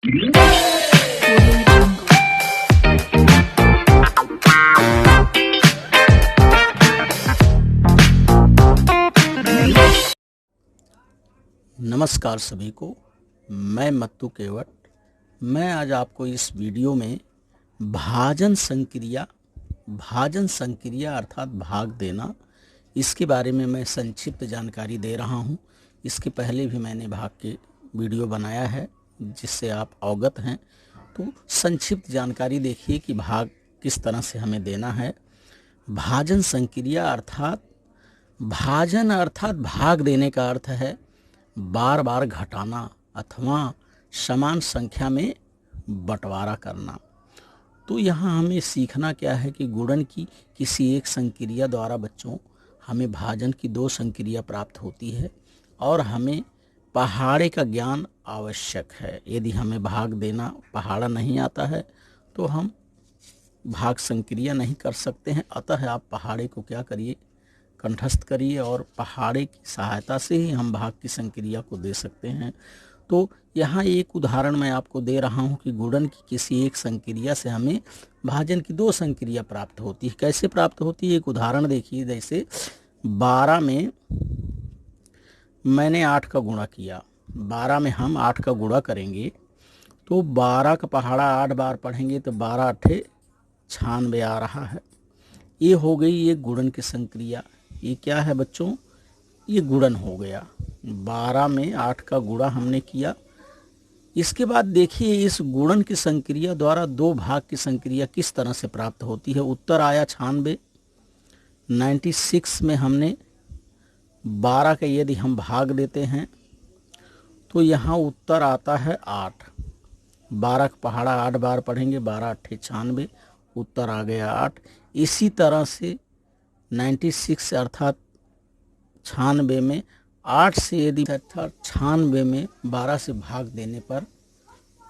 नमस्कार सभी को, मैं मत्तू केवट। मैं आज आपको इस वीडियो में भाजन संक्रिया अर्थात भाग देना, इसके बारे में मैं संक्षिप्त जानकारी दे रहा हूं। इसके पहले भी मैंने भाग के वीडियो बनाया है जिससे आप अवगत हैं। तो संक्षिप्त जानकारी देखिए कि भाग किस तरह से हमें देना है। भाजन संक्रिया अर्थात भाग देने का अर्थ है बार बार घटाना अथवा समान संख्या में बंटवारा करना। तो यहाँ हमें सीखना क्या है कि गुणन की किसी एक संक्रिया द्वारा बच्चों हमें भाजन की दो संक्रिया प्राप्त होती है और हमें पहाड़े का ज्ञान आवश्यक है। यदि हमें भाग देना पहाड़ा नहीं आता है तो हम भाग संक्रिया नहीं कर सकते हैं। अतः आप पहाड़े को क्या करिए, कंठस्थ करिए और पहाड़े की सहायता से ही हम भाग की संक्रिया को दे सकते हैं। तो यहाँ एक उदाहरण मैं आपको दे रहा हूँ कि गुणन की किसी एक संक्रिया से हमें भाजन की दो संक्रिया प्राप्त होती है। कैसे प्राप्त होती है, एक उदाहरण देखिए। जैसे 12 में मैंने 8 का गुणा किया, 12 में हम 8 का गुणा करेंगे तो 12 का पहाड़ा 8 बार पढ़ेंगे तो 12 अट्ठे 96 आ रहा है। ये हो गई एक गुणन की संक्रिया। ये क्या है बच्चों, ये गुणन हो गया। 12 में 8 का गुणा हमने किया। इसके बाद देखिए इस गुणन की संक्रिया द्वारा दो भाग की संक्रिया किस तरह से प्राप्त होती है। उत्तर आया 96। 96 में हमने 12 का यदि हम भाग देते हैं तो यहाँ उत्तर आता है 8। 12 का पहाड़ा 8 बार पढ़ेंगे, 12 अट्ठे 96, उत्तर आ गया 8। इसी तरह से 96 अर्थात 96 में 8 से यदि 96 में 12 से भाग देने पर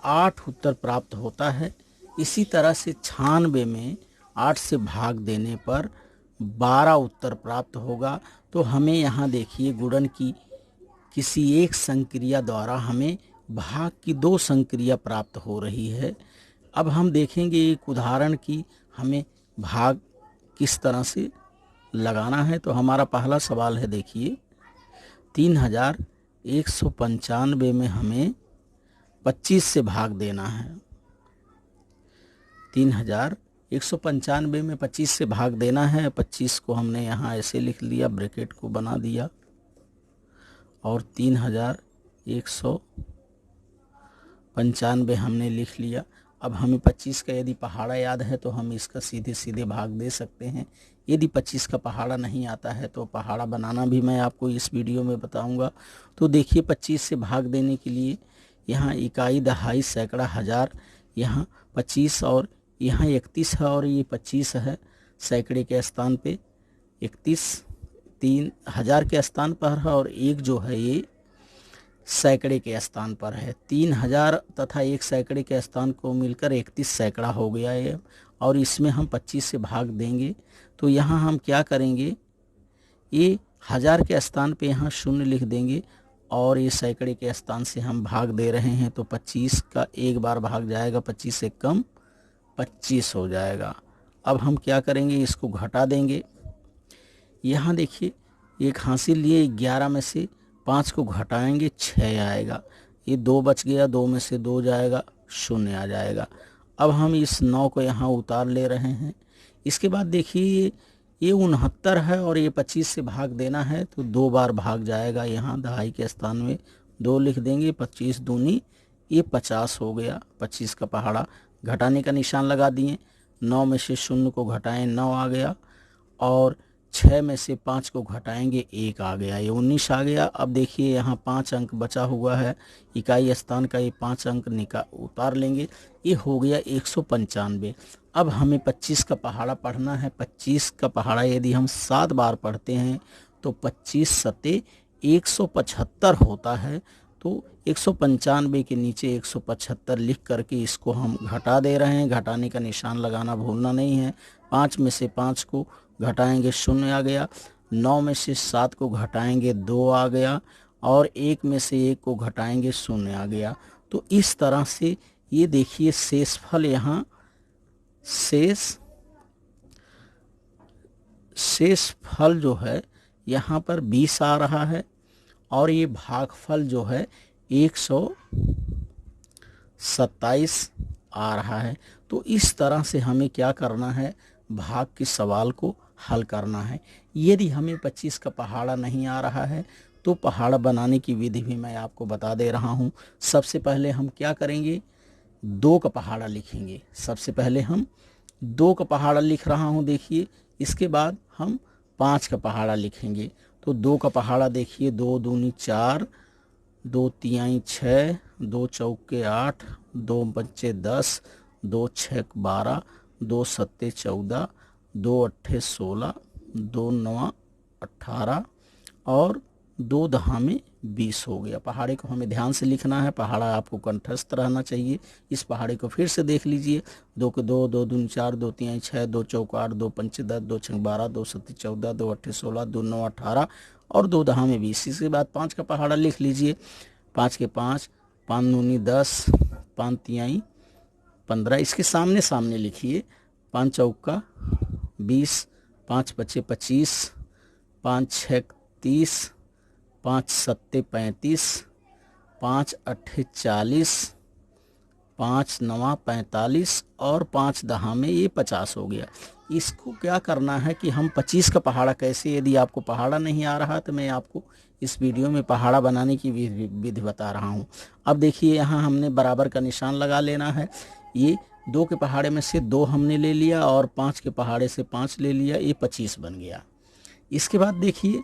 8 उत्तर प्राप्त होता है। इसी तरह से 96 में 8 से भाग देने पर 12 उत्तर प्राप्त होगा। तो हमें यहाँ देखिए गुणन की किसी एक संक्रिया द्वारा हमें भाग की दो संक्रिया प्राप्त हो रही है। अब हम देखेंगे एक उदाहरण की हमें भाग किस तरह से लगाना है। तो हमारा पहला सवाल है, देखिए 3195 में हमें 25 से भाग देना है। 3195 में 25 से भाग देना है। 25 को हमने यहाँ ऐसे लिख लिया, ब्रैकेट को बना दिया और 3195 हमने लिख लिया। अब हमें 25 का यदि पहाड़ा याद है तो हम इसका सीधे सीधे भाग दे सकते हैं। यदि 25 का पहाड़ा नहीं आता है तो पहाड़ा बनाना भी मैं आपको इस वीडियो में बताऊंगा। तो देखिए 25 से भाग देने के लिए यहाँ इकाई, दहाई, सैकड़ा, हज़ार, यहाँ 25 और यहाँ 31 है और ये 25 है सैकड़े के स्थान पे, 31 3000 के स्थान पर है और एक जो है ये सैकड़े के स्थान पर है। 3000 तथा एक सैकड़े के स्थान को मिलकर 31 सैकड़ा हो गया है और इसमें हम 25 से भाग देंगे। तो यहाँ हम क्या करेंगे, ये 1000 के स्थान पे यहाँ 0 लिख देंगे और ये सैकड़े के स्थान से हम भाग दे रहे हैं तो 25 का एक बार भाग जाएगा, 25 से कम 25 हो जाएगा। अब हम क्या करेंगे, इसको घटा देंगे। यहाँ देखिए एक हासिल लिए, 11 में से 5 को घटाएंगे 6 आएगा। ये 2 बच गया, 2 में से 2 जाएगा, 0 आ जाएगा। अब हम इस 9 को यहाँ उतार ले रहे हैं। इसके बाद देखिए ये 69 है और ये 25 से भाग देना है तो 2 बार भाग जाएगा। यहाँ दहाई के स्थान में 2 लिख देंगे, 25 दूनी ये 50 हो गया। 25 का पहाड़ा घटाने का निशान लगा दिए। 9 में से 0 को घटाएं, 9 आ गया और 6 में से 5 को घटाएंगे, 1 आ गया, ये 19 आ गया। अब देखिए यहाँ 5 अंक बचा हुआ है, इकाई स्थान का ये 5 अंक उतार लेंगे, ये हो गया 195। अब हमें 25 का पहाड़ा पढ़ना है। 25 का पहाड़ा यदि हम 7 बार पढ़ते हैं तो 25 सते 175 होता है। तो 195 के नीचे 175 लिख करके इसको हम घटा दे रहे हैं। घटाने का निशान लगाना भूलना नहीं है। 5 में से 5 को घटाएंगे, 0 आ गया। 9 में से 7 को घटाएंगे, 2 आ गया और 1 में से 1 को घटाएंगे, 0 आ गया। तो इस तरह से ये देखिए शेषफल यहाँ शेषफल जो है यहाँ पर 20 आ रहा है और ये भागफल जो है 127 आ रहा है। तो इस तरह से हमें क्या करना है, भाग के सवाल को हल करना है। यदि हमें 25 का पहाड़ा नहीं आ रहा है तो पहाड़ा बनाने की विधि भी मैं आपको बता दे रहा हूँ। सबसे पहले हम क्या करेंगे, 2 का पहाड़ा लिखेंगे। सबसे पहले हम 2 का पहाड़ा लिख रहा हूँ, देखिए। इसके बाद हम 5 का पहाड़ा लिखेंगे। तो 2 का पहाड़ा देखिए, 2 दूनी 4, 2 तिहाई 6, 2 चौके 8, 2 पंचे 10, 2 छक 12, 2 सत्ते 14, 2 अट्ठे 16, 2 नवा 18 और 2 दहा में 20 हो गया। पहाड़े को हमें ध्यान से लिखना है, पहाड़ा आपको कंठस्थ रहना चाहिए। इस पहाड़े को फिर से देख लीजिए, 2 के 2, 2 दूनी 4, 2 तिहाई 6, 2 चौक 8, 2 पंचे 10, 2 छक 12, 2 सत्ते 14, 2 अट्ठे 16, 2 नौ 18 और 2 दहा में 20। इसके बाद 5 का पहाड़ा लिख लीजिए। 5 के 5, 5 दूनी 10, 5 तिहाई 15। इसके सामने सामने लिखिए। 5 चौका 20, 5 पचे 25, 5 छक 30, 5 सत्ते 35, 5 अट्ठे 40, 5 नवा 45 और 5 दहा में ये 50 हो गया। इसको क्या करना है कि हम 25 का पहाड़ा कैसे, यदि आपको पहाड़ा नहीं आ रहा तो मैं आपको इस वीडियो में पहाड़ा बनाने की विधि बता रहा हूँ। अब देखिए यहाँ हमने बराबर का निशान लगा लेना है। ये 2 के पहाड़े में से 2 हमने ले लिया और 5 के पहाड़े से 5 ले लिया, ये 25 बन गया। इसके बाद देखिए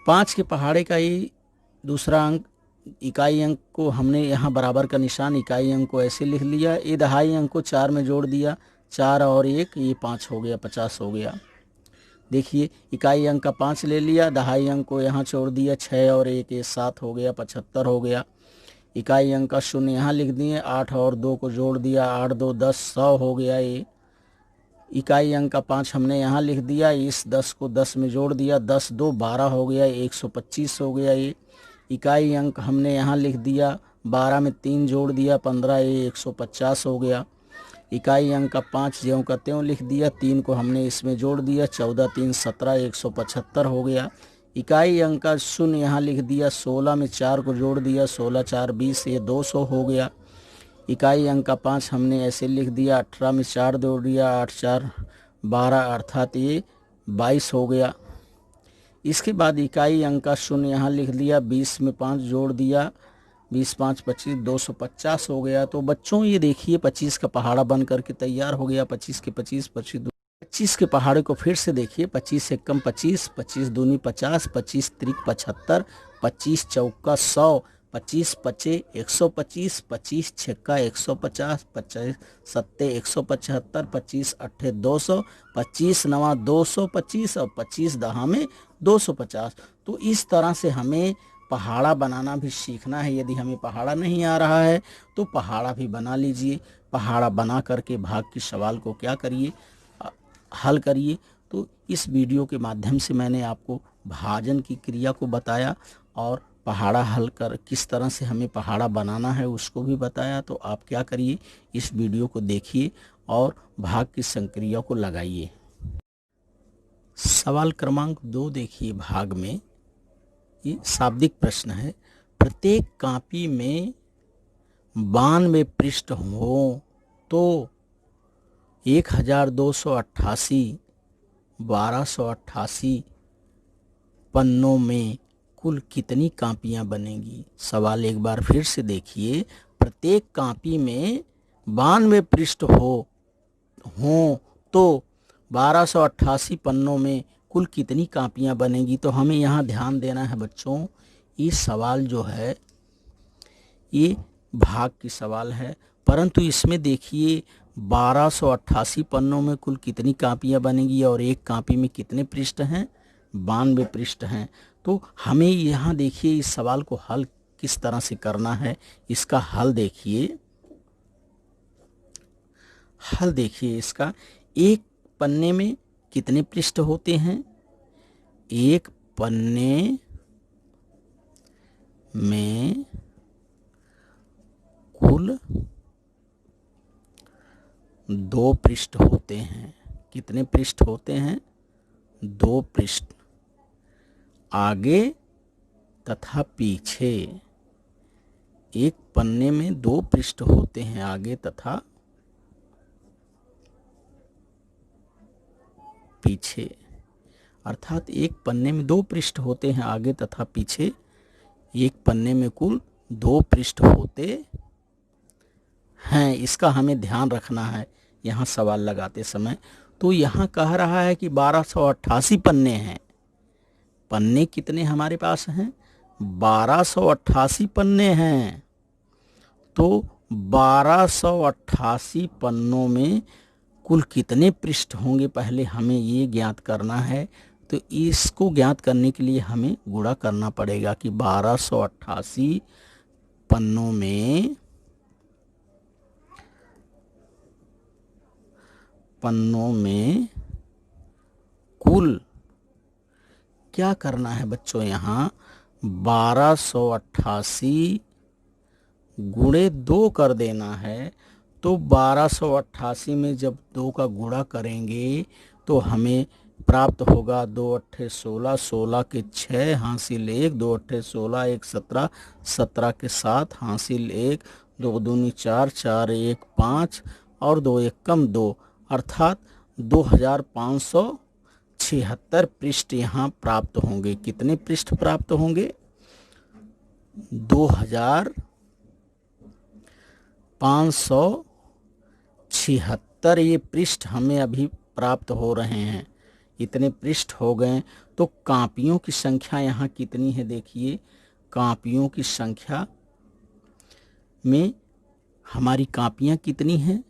5 के पहाड़े का ये दूसरा अंक, इकाई अंक को हमने यहाँ बराबर का निशान इकाई अंक को ऐसे लिख लिया। ये दहाई अंक को 4 में जोड़ दिया, 4 और 1 ये 5 हो गया, 50 हो गया। देखिए इकाई अंक का 5 ले लिया, दहाई अंक को यहाँ छोड़ दिया, 6 और 1 ये 7 हो गया, 75 हो गया। इकाई अंक का 0 यहाँ लिख दिए, 8 और 2 को जोड़ दिया, 8 2 10, 100 हो गया। ये इकाई अंक का 5 हमने यहाँ लिख दिया, इस 10 को 10 में जोड़ दिया, 10 2 12 हो गया, 125 हो गया। ये इकाई अंक हमने यहाँ लिख दिया, 12 में 3 जोड़ दिया, 15, ये 150 हो गया। इकाई अंक का 5 ज्यों का त्यों लिख दिया, 3 को हमने इसमें जोड़ दिया, 14 3 17, 175 हो गया। इकाई अंक का 0 यहाँ लिख दिया, 16 में 4 को जोड़ दिया, 16 4 20, ये 200 हो गया। इकाई अंक का 5 हमने ऐसे लिख दिया, 18 में 4 जोड़ दिया, 8 4 12 अर्थात ये 22 हो गया। इसके बाद इकाई अंक का 0 यहाँ लिख दिया, 20 में 5 जोड़ दिया, 20 5 25, 250 हो गया। तो बच्चों ये देखिए 25 का पहाड़ा बन करके तैयार हो गया। 25 के 25, 25 के पहाड़े को फिर से देखिए, 25 एकम 25, 25 दूनी 50, 25 त्रिक 75, 25 चौका 100, 25 पचे 125, 25 छक्का 150, 25 सत्ते 175, 25 अट्ठे 200, 25 नवा 225 और 25 दहा में 250। तो इस तरह से हमें पहाड़ा बनाना भी सीखना है। यदि हमें पहाड़ा नहीं आ रहा है तो पहाड़ा भी बना लीजिए। पहाड़ा बना करके भाग के सवाल को क्या करिए, हल करिए। तो इस वीडियो के माध्यम से मैंने आपको भाजन की क्रिया को बताया और पहाड़ा हल कर किस तरह से हमें पहाड़ा बनाना है उसको भी बताया। तो आप क्या करिए, इस वीडियो को देखिए और भाग की संक्रिया को लगाइए। सवाल क्रमांक 2 देखिए, भाग में ये शाब्दिक प्रश्न है। प्रत्येक कॉपी में 92 पृष्ठ हो तो 1288 1288 पन्नों में कुल कितनी कापियां बनेंगी। सवाल एक बार फिर से देखिए, प्रत्येक कॉपी में 92 पृष्ठ हो तो 1288 पन्नों में कुल कितनी कापियां बनेंगी। तो हमें यहाँ ध्यान देना है बच्चों, ये सवाल जो है ये भाग की सवाल है, परंतु इसमें देखिए 1288 पन्नों में कुल कितनी कापियां बनेंगी और एक कापी में कितने पृष्ठ हैं, 92 पृष्ठ हैं। तो हमें यहाँ देखिए इस सवाल को हल किस तरह से करना है। इसका हल देखिए, हल देखिए इसका। एक पन्ने में कितने पृष्ठ होते हैं, एक पन्ने में कुल 2 पृष्ठ होते हैं। कितने पृष्ठ होते हैं? 2 पृष्ठ, आगे तथा पीछे। एक पन्ने में 2 पृष्ठ होते हैं, आगे तथा पीछे। अर्थात एक पन्ने में 2 पृष्ठ होते हैं, आगे तथा पीछे। एक पन्ने में कुल 2 पृष्ठ होते हैं। इसका हमें ध्यान रखना है यहाँ सवाल लगाते समय। तो यहाँ कह रहा है कि 1288 पन्ने हैं। पन्ने कितने हमारे पास हैं? 1288 पन्ने हैं। तो 1288 पन्नों में कुल कितने पृष्ठ होंगे, पहले हमें ये ज्ञात करना है। तो इसको ज्ञात करने के लिए हमें गुणा करना पड़ेगा कि 1288 पन्नों में कुल क्या करना है बच्चों? यहाँ 1288 गुणे 2 कर देना है। तो 1288 में जब 2 का गुणा करेंगे तो हमें प्राप्त होगा 2 अट्ठे 16, 16 के 6 हासिल 1, 2 अट्ठे 16, 1 17, 17 के 7 हासिल 1, 2 दूनी 4, 4 1 5 और 2 1 कम 2, अर्थात 2576 पृष्ठ यहाँ प्राप्त होंगे। कितने पृष्ठ प्राप्त होंगे? 2576 ये पृष्ठ हमें अभी प्राप्त हो रहे हैं। इतने पृष्ठ हो गए। तो कापियों की संख्या यहाँ कितनी है? देखिए, कापियों की संख्या में हमारी कापियाँ कितनी हैं?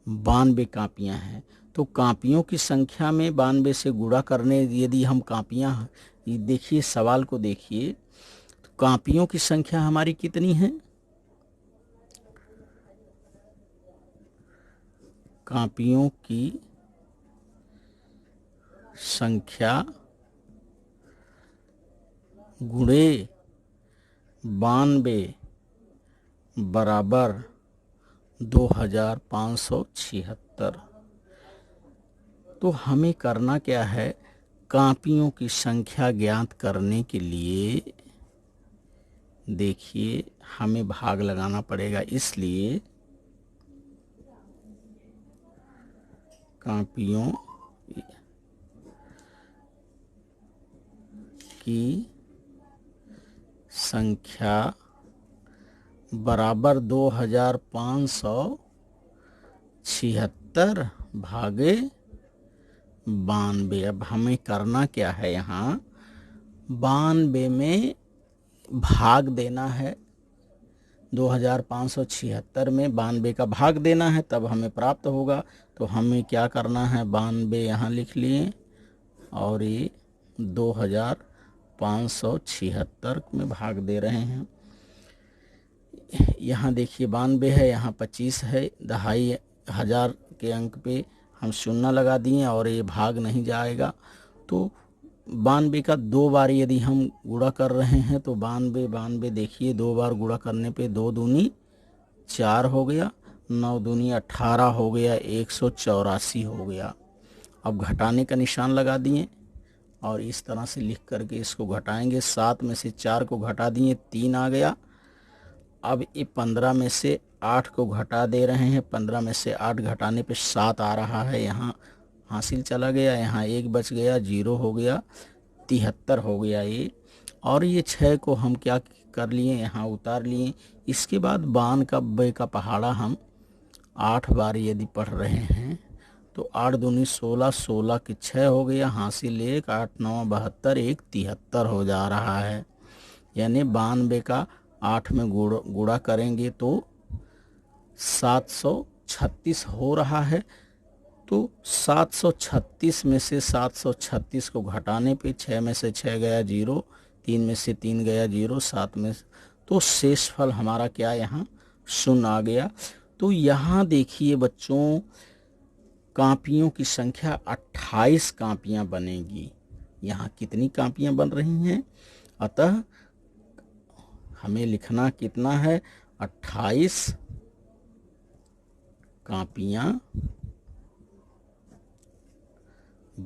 92 कापियाँ हैं। तो कापियों की संख्या में 92 से गुणा करने यदि हम कापियाँ, देखिए सवाल को देखिए, तो कापियों की संख्या हमारी कितनी है? कापियों की संख्या गुणे 92 बराबर 2576। तो हमें करना क्या है? कापियों की संख्या ज्ञात करने के लिए देखिए हमें भाग लगाना पड़ेगा। इसलिए कापियों की संख्या बराबर 2576 भागे 92। अब हमें करना क्या है? यहाँ 92 में भाग देना है। 2576 में 92 का भाग देना है, तब हमें प्राप्त होगा। तो हमें क्या करना है? 92 यहाँ लिख लिए और ये 2576 में भाग दे रहे हैं। यहाँ देखिए 92 है, यहाँ 25 है। 2500 के अंक पे हम शून्य लगा दिए और ये भाग नहीं जाएगा। तो 92 का 2 बार यदि हम गुणा कर रहे हैं तो 92 देखिए 2 बार गुणा करने पे 2 दूनी 4 हो गया, 9 दूनी 18 हो गया, 184 हो गया। अब घटाने का निशान लगा दिए और इस तरह से लिख करके इसको घटाएंगे। 7 में से 4 को घटा दिए, 3 आ गया। अब ये 15 में से 8 को घटा दे रहे हैं। 15 में से 8 घटाने पे 7 आ रहा है, यहाँ हासिल चला गया, यहाँ 1 बच गया, 0 हो गया, 73 हो गया ये। और ये 6 को हम क्या कर लिए? यहाँ उतार लिए। इसके बाद 92 का पहाड़ा हम 8 बार यदि पढ़ रहे हैं तो 8 दूनी 16, 16 के 6 हो गया, हासिल 1, 8 9 72, 1 73 हो जा रहा है। यानी 92 का 8 में गुणा करेंगे तो 736 हो रहा है। तो 736 में से 736 को घटाने पे 6 में से 6 गया 0, 3 में से 3 गया 0, 7 में, तो शेषफल हमारा क्या? यहाँ 0 आ गया। तो यहाँ देखिए बच्चों, कापियों की संख्या 28 कापियाँ बनेगी। यहाँ कितनी कापियाँ बन रही हैं? अतः हमें लिखना कितना है? 28 कापियां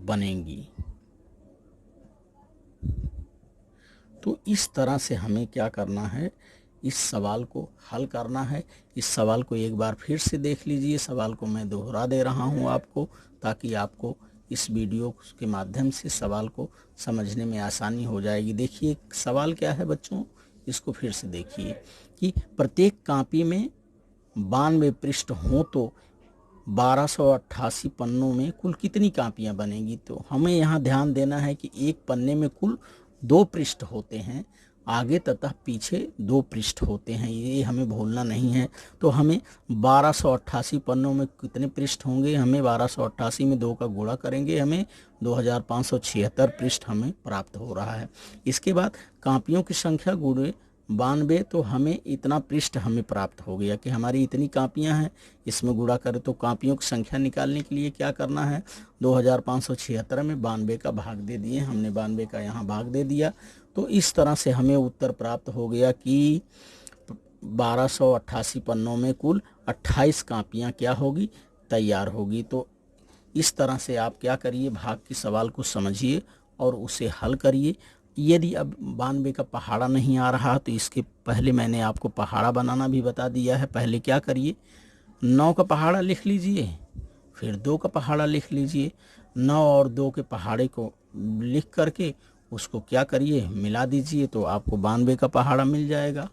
बनेंगी। तो इस तरह से हमें क्या करना है, इस सवाल को हल करना है। इस सवाल को एक बार फिर से देख लीजिए। सवाल को मैं दोहरा दे रहा हूं आपको, ताकि आपको इस वीडियो के माध्यम से सवाल को समझने में आसानी हो जाएगी। देखिए सवाल क्या है बच्चों, इसको फिर से देखिए कि प्रत्येक कॉपी में 92 पृष्ठ हों तो 1288 पन्नों में कुल कितनी कापियां बनेंगी। तो हमें यहाँ ध्यान देना है कि एक पन्ने में कुल 2 पृष्ठ होते हैं, आगे तथा पीछे 2 पृष्ठ होते हैं, ये हमें भूलना नहीं है। तो हमें 1288 पन्नों में कितने पृष्ठ होंगे, हमें 1288 में 2 का गुणा करेंगे, हमें 2576 पृष्ठ हमें प्राप्त हो रहा है। इसके बाद कापियों की संख्या गुणे 92, तो हमें इतना पृष्ठ हमें प्राप्त हो गया कि हमारी इतनी कापियां हैं। इसमें गुणा करें तो कापियों की संख्या निकालने के लिए क्या करना है, 2576 में 92 का भाग दे दिए, हमने 92 का यहाँ भाग दे दिया। तो इस तरह से हमें उत्तर प्राप्त हो गया कि 1288 पन्नों में कुल 28 कापियां क्या होगी, तैयार होगी। तो इस तरह से आप क्या करिए, भाग के सवाल को समझिए और उसे हल करिए। यदि अब 92 का पहाड़ा नहीं आ रहा तो इसके पहले मैंने आपको पहाड़ा बनाना भी बता दिया है। पहले क्या करिए, 9 का पहाड़ा लिख लीजिए, फिर 2 का पहाड़ा लिख लीजिए। 9 और 2 के पहाड़े को लिख करके उसको क्या करिए, मिला दीजिए, तो आपको 92 का पहाड़ा मिल जाएगा।